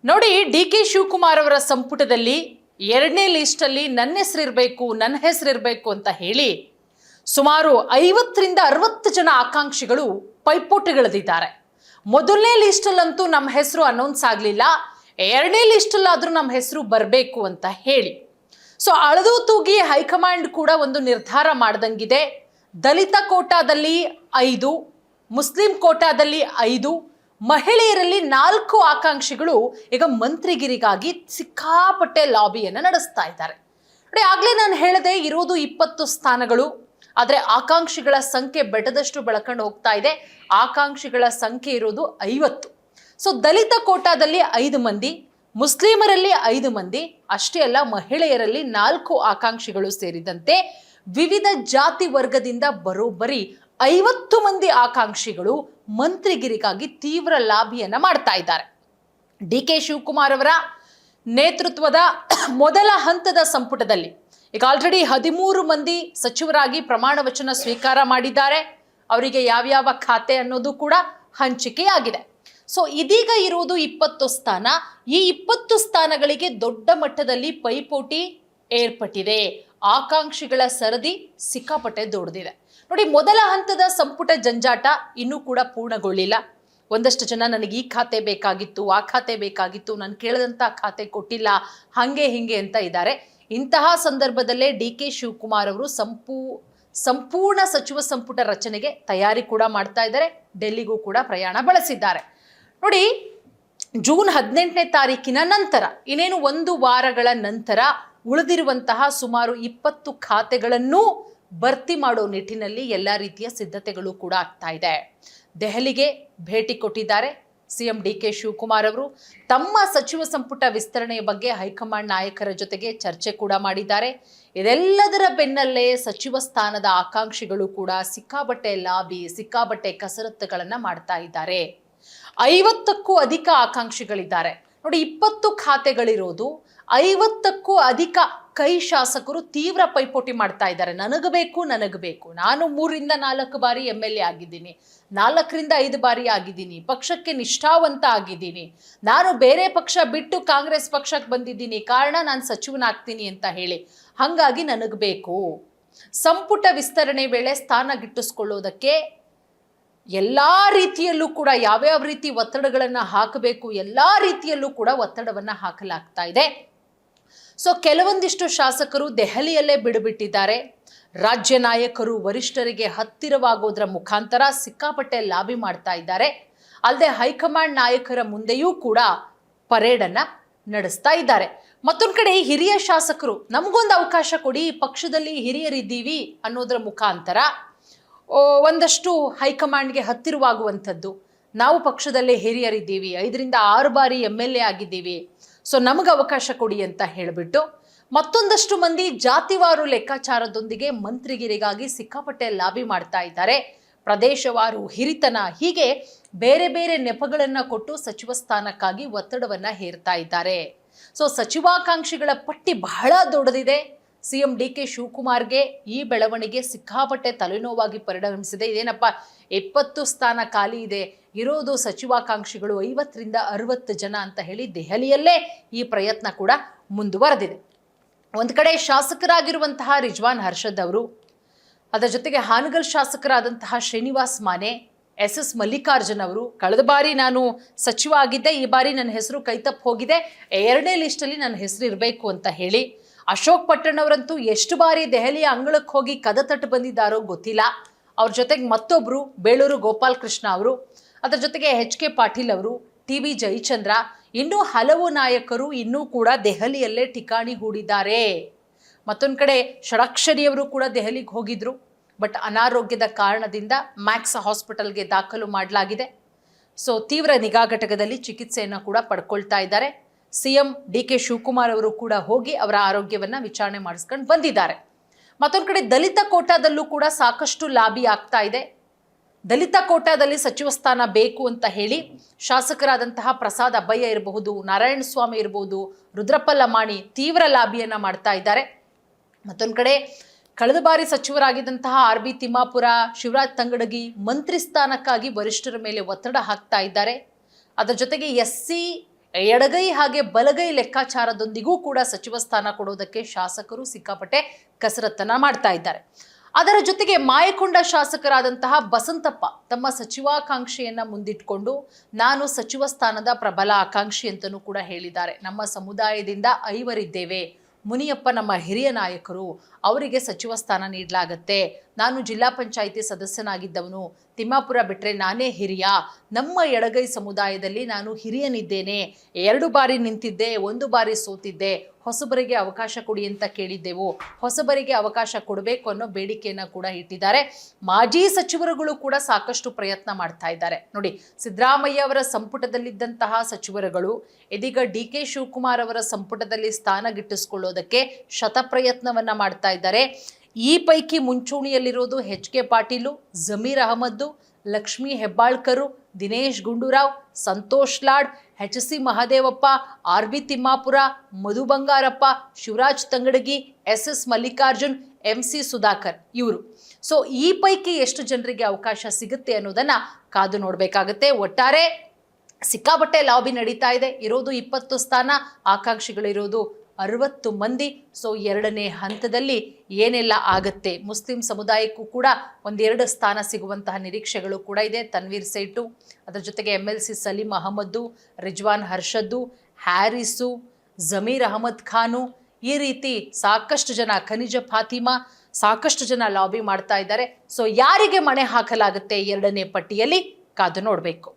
ನೋಡಿ, D K Shivakumar ಅವರ ಸಂಪುಟದಲ್ಲಿ ಎರಡನೇ ಲಿಸ್ಟ್ ಅಲ್ಲಿ ನನ್ನ ಹೆಸರಿರಬೇಕು ಅಂತ ಹೇಳಿ ಸುಮಾರು 50ರಿಂದ 60 ಜನ ಆಕಾಂಕ್ಷಿಗಳು ಪೈಪೋಟಿಗಳಿದ್ದಾರೆ. ಮೊದಲನೇ ಲಿಸ್ಟ್ ಅಲ್ಲಂತೂ ನಮ್ಮ ಹೆಸರು ಅನೌನ್ಸ್ ಆಗಲಿಲ್ಲ, ಎರಡನೇ ಲಿಸ್ಟ್ ಅಲ್ಲಾದ್ರೂ ನಮ್ಮ ಹೆಸರು ಬರಬೇಕು ಅಂತ ಹೇಳಿ ಸೊ ಅಳದು ತೂಗಿ ಹೈಕಮಾಂಡ್ ಕೂಡ ಒಂದು ನಿರ್ಧಾರ ಮಾಡ್ದಂಗಿದೆ. ದಲಿತ ಕೋಟಾದಲ್ಲಿ 5, ಮುಸ್ಲಿಂ ಕೋಟಾದಲ್ಲಿ 5, ಮಹಿಳೆಯರಲ್ಲಿ 4 ಆಕಾಂಕ್ಷಿಗಳು ಈಗ ಮಂತ್ರಿಗಿರಿಗಾಗಿ ಸಿಕ್ಕಾಪಟ್ಟೆ ಲಾಬಿಯನ್ನು ನಡೆಸ್ತಾ ಇದ್ದಾರೆ. ನೋಡಿ, ಆಗ್ಲೇ ನಾನು ಹೇಳಿದೆ ಇರೋದು 20 ಸ್ಥಾನಗಳು, ಆದರೆ ಆಕಾಂಕ್ಷಿಗಳ ಸಂಖ್ಯೆ ಬೆಟ್ಟದಷ್ಟು ಬೆಳ್ಕೊಂಡು ಹೋಗ್ತಾ ಇದೆ. ಆಕಾಂಕ್ಷಿಗಳ ಸಂಖ್ಯೆ ಇರೋದು 50. ಸೊ ದಲಿತ ಕೋಟಾದಲ್ಲಿ 5 ಮಂದಿ, ಮುಸ್ಲಿಮರಲ್ಲಿ 5 ಮಂದಿ, ಅಷ್ಟೇ ಅಲ್ಲ ಮಹಿಳೆಯರಲ್ಲಿ 4 ಆಕಾಂಕ್ಷಿಗಳು ಸೇರಿದಂತೆ ವಿವಿಧ ಜಾತಿ ವರ್ಗದಿಂದ ಬರೋಬ್ಬರಿ 50 ಮಂದಿ ಆಕಾಂಕ್ಷಿಗಳು ಮಂತ್ರಿಗಿರಿಗಾಗಿ ತೀವ್ರ ಲಾಬಿಯನ್ನ ಮಾಡ್ತಾ ಇದ್ದಾರೆ. ಡಿ ಕೆ ಶಿವಕುಮಾರ್ ಅವರ ನೇತೃತ್ವದ ಮೊದಲ ಹಂತದ ಸಂಪುಟದಲ್ಲಿ ಈಗ ಆಲ್ರೆಡಿ 13 ಮಂದಿ ಸಚಿವರಾಗಿ ಪ್ರಮಾಣ ವಚನ ಸ್ವೀಕಾರ ಮಾಡಿದ್ದಾರೆ. ಅವರಿಗೆ ಯಾವ್ಯಾವ ಖಾತೆ ಅನ್ನೋದು ಕೂಡ ಹಂಚಿಕೆಯಾಗಿದೆ. ಸೊ ಇದೀಗ ಇರುವುದು 20 ಸ್ಥಾನ. ಈ 20 ಸ್ಥಾನಗಳಿಗೆ ದೊಡ್ಡ ಮಟ್ಟದಲ್ಲಿ ಪೈಪೋಟಿ ಏರ್ಪಟ್ಟಿದೆ. ಆಕಾಂಕ್ಷಿಗಳ ಸರದಿ ಸಿಕ್ಕಾಪಟ್ಟೆ ದೊಡ್ಡದಿದೆ. ನೋಡಿ, ಮೊದಲ ಹಂತದ ಸಂಪುಟ ಜಂಜಾಟ ಇನ್ನೂ ಕೂಡ ಪೂರ್ಣಗೊಳ್ಳಿಲ್ಲ. ಒಂದಷ್ಟು ಜನ ನನಗೆ ಈ ಖಾತೆ ಬೇಕಾಗಿತ್ತು, ಆ ಖಾತೆ ಬೇಕಾಗಿತ್ತು, ನಾನು ಕೇಳಿದಂಥ ಖಾತೆ ಕೊಟ್ಟಿಲ್ಲ, ಹಾಗೆ ಹಿಂಗೆ ಅಂತ ಇದ್ದಾರೆ. ಇಂತಹ ಸಂದರ್ಭದಲ್ಲೇ ಡಿ ಕೆ ಶಿವಕುಮಾರ್ ಅವರು ಸಂಪೂರ್ಣ ಸಚಿವ ಸಂಪುಟ ರಚನೆಗೆ ತಯಾರಿ ಕೂಡ ಮಾಡ್ತಾ ಇದ್ದಾರೆ. ಡೆಲ್ಲಿಗೂ ಕೂಡ ಪ್ರಯಾಣ ಬೆಳೆಸಿದ್ದಾರೆ. ನೋಡಿ, ಜೂನ್ 18ನೇ ತಾರೀಕಿನ ನಂತರ ಇನ್ನೇನು 1 ವಾರಗಳ ನಂತರ ಉಳಿದಿರುವಂತಹ ಸುಮಾರು 20 ಖಾತೆಗಳನ್ನು ಭರ್ತಿ ಮಾಡೋ ನಿಟ್ಟಿನಲ್ಲಿ ಎಲ್ಲ ರೀತಿಯ ಸಿದ್ಧತೆಗಳು ಕೂಡ ಆಗ್ತಾ ಇದೆ. ದೆಹಲಿಗೆ ಭೇಟಿ ಕೊಟ್ಟಿದ್ದಾರೆ ಸಿಎಂ ಡಿ ಕೆ ಶಿವಕುಮಾರ್ ಅವರು. ತಮ್ಮ ಸಚಿವ ಸಂಪುಟ ವಿಸ್ತರಣೆಯ ಬಗ್ಗೆ ಹೈಕಮಾಂಡ್ ನಾಯಕರ ಜೊತೆಗೆ ಚರ್ಚೆ ಕೂಡ ಮಾಡಿದ್ದಾರೆ. ಇದೆಲ್ಲದರ ಬೆನ್ನಲ್ಲೇ ಸಚಿವ ಸ್ಥಾನದ ಆಕಾಂಕ್ಷಿಗಳು ಕೂಡ ಸಿಕ್ಕಾಬಟ್ಟೆ ಲಾಬಿ, ಸಿಕ್ಕಾಬಟ್ಟೆ ಕಸರತ್ತುಗಳನ್ನ ಮಾಡ್ತಾ ಇದ್ದಾರೆ. 50ಕ್ಕೂ ಅಧಿಕ ಆಕಾಂಕ್ಷಿಗಳಿದ್ದಾರೆ. ನೋಡಿ, 20 ಖಾತೆಗಳಿರೋದು, 50ಕ್ಕೂ ಅಧಿಕ ಕೈ ಶಾಸಕರು ತೀವ್ರ ಪೈಪೋಟಿ ಮಾಡ್ತಾ ಇದ್ದಾರೆ. ನನಗೆ ಬೇಕು. ನಾನು 3ರಿಂದ 4 ಬಾರಿ MLA ಆಗಿದ್ದೀನಿ, 4ರಿಂದ 5 ಬಾರಿ ಆಗಿದ್ದೀನಿ, ಪಕ್ಷಕ್ಕೆ ನಿಷ್ಠಾವಂತ ಆಗಿದ್ದೀನಿ, ನಾನು ಬೇರೆ ಪಕ್ಷ ಬಿಟ್ಟು ಕಾಂಗ್ರೆಸ್ ಪಕ್ಷಕ್ಕೆ ಬಂದಿದ್ದೀನಿ, ಕಾರಣ ನಾನು ಸಚಿವನಾಗ್ತೀನಿ ಅಂತ ಹೇಳಿ. ಹಾಗಾಗಿ ನನಗೆ ಬೇಕು. ಸಂಪುಟ ವಿಸ್ತರಣೆ ವೇಳೆ ಸ್ಥಾನ ಗಿಟ್ಟಿಸ್ಕೊಳ್ಳೋದಕ್ಕೆ ಎಲ್ಲಾ ರೀತಿಯಲ್ಲೂ ಕೂಡ ಯಾವ್ಯಾವ ರೀತಿ ಒತ್ತಡಗಳನ್ನು ಹಾಕಬೇಕು, ಎಲ್ಲಾ ರೀತಿಯಲ್ಲೂ ಕೂಡ ಒತ್ತಡವನ್ನು ಹಾಕಲಾಗ್ತಾ ಇದೆ. ಸೊ ಕೆಲವೊಂದಿಷ್ಟು ಶಾಸಕರು ದೆಹಲಿಯಲ್ಲೇ ಬಿಡುಬಿಟ್ಟಿದ್ದಾರೆ. ರಾಜ್ಯ ನಾಯಕರು ವರಿಷ್ಠರಿಗೆ ಹತ್ತಿರವಾಗೋದ್ರ ಮುಖಾಂತರ ಸಿಕ್ಕಾಪಟ್ಟೆ ಲಾಬಿ ಮಾಡ್ತಾ ಇದ್ದಾರೆ. ಅಲ್ಲದೆ ಹೈಕಮಾಂಡ್ ನಾಯಕರ ಮುಂದೆಯೂ ಕೂಡ ಪರೇಡನ್ನ ನಡೆಸ್ತಾ ಇದ್ದಾರೆ. ಮತ್ತೊಂದು ಕಡೆ ಹಿರಿಯ ಶಾಸಕರು ನಮಗೊಂದು ಅವಕಾಶ ಕೊಡಿ, ಪಕ್ಷದಲ್ಲಿ ಹಿರಿಯರಿದ್ದೀವಿ ಅನ್ನೋದ್ರ ಮುಖಾಂತರ ಒಂದಷ್ಟು ಹೈಕಮಾಂಡ್ಗೆ ಹತ್ತಿರವಾಗುವಂಥದ್ದು. ನಾವು ಪಕ್ಷದಲ್ಲೇ ಹಿರಿಯರಿದ್ದೀವಿ, 5ರಿಂದ 6 ಬಾರಿ MLA ಆಗಿದ್ದೀವಿ, ಸೊ ನಮಗೆ ಅವಕಾಶ ಕೊಡಿ ಅಂತ ಹೇಳಿಬಿಟ್ಟು ಮತ್ತೊಂದಷ್ಟು ಮಂದಿ ಜಾತಿವಾರು ಲೆಕ್ಕಾಚಾರದೊಂದಿಗೆ ಮಂತ್ರಿಗಿರಿಗಾಗಿ ಸಿಕ್ಕಾಪಟ್ಟೆ ಲಾಬಿ ಮಾಡ್ತಾ ಇದ್ದಾರೆ. ಪ್ರದೇಶವಾರು, ಹಿರಿತನ, ಹೀಗೆ ಬೇರೆ ಬೇರೆ ನೆಪಗಳನ್ನು ಕೊಟ್ಟು ಸಚಿವ ಸ್ಥಾನಕ್ಕಾಗಿ ಒತ್ತಡವನ್ನು ಹೇರ್ತಾ ಇದ್ದಾರೆ. ಸೊ ಸಚಿವಾಕಾಂಕ್ಷಿಗಳ ಪಟ್ಟಿ ಬಹಳ ದೊಡ್ಡದಿದೆ. ಸಿಎಂ ಡಿ ಕೆ ಶಿವಕುಮಾರ್ಗೆ ಈ ಬೆಳವಣಿಗೆ ಸಿಕ್ಕಾಪಟ್ಟೆ ತಲೆನೋವಾಗಿ ಪರಿಣಮಿಸಿದೆ. ಇದೇನಪ್ಪ, 20 ಸ್ಥಾನ ಖಾಲಿ ಇದೆ, ಇರೋದು ಸಚಿವಾಕಾಂಕ್ಷಿಗಳು 50ರಿಂದ 60 ಜನ ಅಂತ ಹೇಳಿ ದೆಹಲಿಯಲ್ಲೇ ಈ ಪ್ರಯತ್ನ ಕೂಡ ಮುಂದುವರೆದಿದೆ. ಒಂದು ಕಡೆ ಶಾಸಕರಾಗಿರುವಂತಹ ರಿಜ್ವಾನ್ ಹರ್ಷದ್ ಅವರು, ಅದರ ಜೊತೆಗೆ ಹಾನಗಲ್ ಶಾಸಕರಾದಂತಹ ಶ್ರೀನಿವಾಸ್ ಮಾನೆ, SS ಮಲ್ಲಿಕಾರ್ಜುನ್ ಅವರು, ಕಳೆದ ಬಾರಿ ನಾನು ಸಚಿವ ಆಗಿದ್ದೆ, ಈ ಬಾರಿ ನನ್ನ ಹೆಸರು ಕೈತಪ್ಪು ಹೋಗಿದೆ, ಎರಡನೇ ಲಿಸ್ಟಲ್ಲಿ ನನ್ನ ಹೆಸರು ಇರಬೇಕು ಅಂತ ಹೇಳಿ. ಅಶೋಕ್ ಪಟ್ಟಣವರಂತೂ ಎಷ್ಟು ಬಾರಿ ದೆಹಲಿಯ ಅಂಗಳಕ್ಕೆ ಹೋಗಿ ಕದ ತಟ್ಟು ಬಂದಿದ್ದಾರೋ ಗೊತ್ತಿಲ್ಲ. ಅವ್ರ ಜೊತೆಗೆ ಮತ್ತೊಬ್ರು ಬೇಳೂರು ಗೋಪಾಲ್ ಕೃಷ್ಣ ಅವರು, ಅದರ ಜೊತೆಗೆ HK ಪಾಟೀಲ್ ಅವರು, TB ಜಯಚಂದ್ರ, ಇನ್ನೂ ಹಲವು ನಾಯಕರು ಇನ್ನೂ ಕೂಡ ದೆಹಲಿಯಲ್ಲೇ ಠಿಕಾಣಿ ಹೂಡಿದ್ದಾರೆ. ಮತ್ತೊಂದು ಕಡೆ ಷಡಾಕ್ಷರಿಯವರು ಕೂಡ ದೆಹಲಿಗೆ ಹೋಗಿದ್ರು, ಬಟ್ ಅನಾರೋಗ್ಯದ ಕಾರಣದಿಂದ ಮ್ಯಾಕ್ಸ್ ಹಾಸ್ಪಿಟಲ್ಗೆ ದಾಖಲು ಮಾಡಲಾಗಿದೆ. ಸೊ ತೀವ್ರ ನಿಗಾ ಘಟಕದಲ್ಲಿ ಚಿಕಿತ್ಸೆಯನ್ನು ಕೂಡ ಪಡ್ಕೊಳ್ತಾ ಇದ್ದಾರೆ. ಸಿಎಂ ಡಿ ಕೆ ಶಿವಕುಮಾರ್ ಅವರು ಕೂಡ ಹೋಗಿ ಅವರ ಆರೋಗ್ಯವನ್ನು ವಿಚಾರಣೆ ಮಾಡಿಸ್ಕೊಂಡು ಬಂದಿದ್ದಾರೆ. ಮತ್ತೊಂದು ಕಡೆ ದಲಿತ ಕೋಟಾದಲ್ಲೂ ಕೂಡ ಸಾಕಷ್ಟು ಲಾಬಿ ಆಗ್ತಾ ಇದೆ. ದಲಿತ ಕೋಟಾದಲ್ಲಿ ಸಚಿವ ಸ್ಥಾನ ಬೇಕು ಅಂತ ಹೇಳಿ ಶಾಸಕರಾದಂತಹ ಪ್ರಸಾದ್ ಅಬ್ಬಯ್ಯ ಇರಬಹುದು, ನಾರಾಯಣ ಸ್ವಾಮಿ ಇರಬಹುದು, ರುದ್ರಪ್ಪ ಲಮಾಣಿ ತೀವ್ರ ಲಾಬಿಯನ್ನು ಮಾಡ್ತಾ ಇದ್ದಾರೆ. ಮತ್ತೊಂದು ಕಡೆ ಕಳೆದ ಬಾರಿ ಸಚಿವರಾಗಿದ್ದಂತಹ RB ತಿಮ್ಮಾಪುರ, ಶಿವರಾಜ್ ತಂಗಡಗಿ ಮಂತ್ರಿ ಸ್ಥಾನಕ್ಕಾಗಿ ವರಿಷ್ಠರ ಮೇಲೆ ಒತ್ತಡ ಹಾಕ್ತಾ ಇದ್ದಾರೆ. ಅದರ ಜೊತೆಗೆ SC ಎಡಗೈ ಹಾಗೆ ಬಲಗೈ ಲೆಕ್ಕಾಚಾರದೊಂದಿಗೂ ಕೂಡ ಸಚಿವ ಸ್ಥಾನ ಕೊಡೋದಕ್ಕೆ ಶಾಸಕರು ಸಿಕ್ಕಾಪಟ್ಟೆ ಕಸರತ್ತನ್ನ ಮಾಡ್ತಾ ಇದ್ದಾರೆ. ಅದರ ಜೊತೆಗೆ ಮಾಯಕೊಂಡ ಶಾಸಕರಾದಂತಹ ಬಸಂತಪ್ಪ ತಮ್ಮ ಸಚಿವಾಕಾಂಕ್ಷೆಯನ್ನ ಮುಂದಿಟ್ಕೊಂಡು ನಾನು ಸಚಿವ ಸ್ಥಾನದ ಪ್ರಬಲ ಆಕಾಂಕ್ಷಿ ಅಂತಲೂ ಕೂಡ ಹೇಳಿದ್ದಾರೆ. ನಮ್ಮ ಸಮುದಾಯದಿಂದ 5 ಇದ್ದೇವೆ, ಮುನಿಯಪ್ಪ ನಮ್ಮ ಹಿರಿಯ ನಾಯಕರು, ಅವರಿಗೆ ಸಚಿವ ಸ್ಥಾನ ನೀಡಲಾಗತ್ತೆ. ನಾನು ಜಿಲ್ಲಾ ಪಂಚಾಯಿತಿ ಸದಸ್ಯನಾಗಿದ್ದವನು, ತಿಮ್ಮಾಪುರ ಬಿಟ್ಟರೆ ನಾನೇ ಹಿರಿಯ, ನಮ್ಮ ಎಡಗೈ ಸಮುದಾಯದಲ್ಲಿ ನಾನು ಹಿರಿಯನಿದ್ದೇನೆ, 2 ಬಾರಿ ನಿಂತಿದ್ದೆ, 1 ಬಾರಿ ಸೋತಿದ್ದೆ, ಹೊಸಬರಿಗೆ ಅವಕಾಶ ಕೊಡಿ ಅಂತ ಕೇಳಿದ್ದೆವು, ಹೊಸಬರಿಗೆ ಅವಕಾಶ ಕೊಡಬೇಕು ಅನ್ನೋ ಬೇಡಿಕೆಯನ್ನು ಕೂಡ ಇಟ್ಟಿದ್ದಾರೆ. ಮಾಜಿ ಸಚಿವರುಗಳು ಕೂಡ ಸಾಕಷ್ಟು ಪ್ರಯತ್ನ ಮಾಡ್ತಾ ಇದ್ದಾರೆ. ನೋಡಿ, ಸಿದ್ದರಾಮಯ್ಯ ಅವರ ಸಂಪುಟದಲ್ಲಿದ್ದಂತಹ ಸಚಿವರುಗಳು ಇದೀಗ DK ಶಿವಕುಮಾರ್ ಅವರ ಸಂಪುಟದಲ್ಲಿ ಸ್ಥಾನ ಗಿಟ್ಟಿಸಿಕೊಳ್ಳೋದಕ್ಕೆ ಶತಪ್ರಯತ್ನವನ್ನ ಮಾಡ್ತಾ ಇದ್ದಾರೆ. ಈ ಪೈಕಿ ಮುಂಚೂಣಿಯಲ್ಲಿರೋದು HK Patil, Zameer Ahmed, Lakshmi Hebbalkar, Dinesh Gundu Rao, Santosh Lad, HC Mahadevappa, RB Timmapur, Madhu Bangarappa, Shivraj Tangadagi, SS Mallikarjun, MC Sudhakar ಇವರು. ಸೊ ಈ ಪೈಕಿ ಎಷ್ಟು ಜನರಿಗೆ ಅವಕಾಶ ಸಿಗುತ್ತೆ ಅನ್ನೋದನ್ನ ಕಾದು ನೋಡಬೇಕಾಗುತ್ತೆ. ಒಟ್ಟಾರೆ ಸಿಕ್ಕಾಪಟ್ಟೆ ಲಾಬಿ ನಡೀತಾ ಇದೆ. ಇರೋದು 20 ಸ್ಥಾನ, ಆಕಾಂಕ್ಷಿಗಳಿರೋದು 60 ಮಂದಿ. ಸೊ 2ನೇ ಹಂತದಲ್ಲಿ ಏನೆಲ್ಲ ಆಗತ್ತೆ, ಮುಸ್ಲಿಂ ಸಮುದಾಯಕ್ಕೂ ಕೂಡ 1-2 ಸ್ಥಾನ ಸಿಗುವಂತಹ ನಿರೀಕ್ಷೆಗಳು ಕೂಡ ಇದೆ. ತನ್ವೀರ್ ಸೇಠು, ಅದರ ಜೊತೆಗೆ MLC ಸಲೀಂ ಅಹಮದ್ದು, ರಿಜ್ವಾನ್ ಹರ್ಷದ್ದು, ಹ್ಯಾರಿಸು, ಜಮೀರ್ ಅಹಮದ್ ಖಾನು, ಈ ರೀತಿ ಸಾಕಷ್ಟು ಜನ, ಖನಿಜ ಫಾತಿಮಾ, ಸಾಕಷ್ಟು ಜನ ಲಾಬಿ ಮಾಡ್ತಾ ಇದ್ದಾರೆ. ಸೊ ಯಾರಿಗೆ ಮಣೆ ಹಾಕಲಾಗುತ್ತೆ 2ನೇ ಪಟ್ಟಿಯಲ್ಲಿ ಕಾದು ನೋಡಬೇಕು.